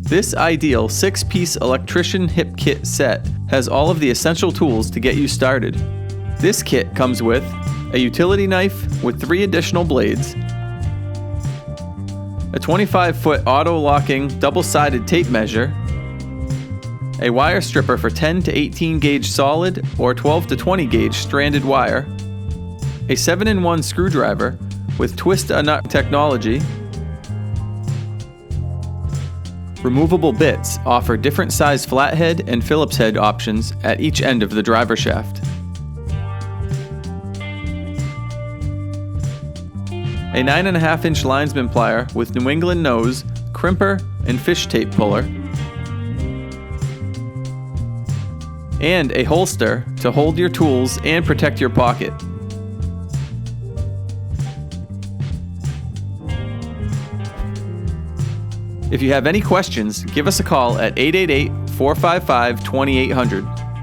This ideal 6-piece electrician hip kit set has all of the essential tools to get you started. This kit comes with a utility knife with 3 additional blades, a 25-foot auto-locking double-sided tape measure, a wire stripper for 10 to 18 gauge solid or 12 to 20 gauge stranded wire, a 7-in-1 screwdriver with twist-a-nut technology. Removable bits offer different size flathead and Phillips head options at each end of the driver shaft. A 9.5-inch Linesman Plier with New England nose, crimper, and fish tape puller, and a holster to hold your tools and protect your pocket. If you have any questions, give us a call at 888-455-2800.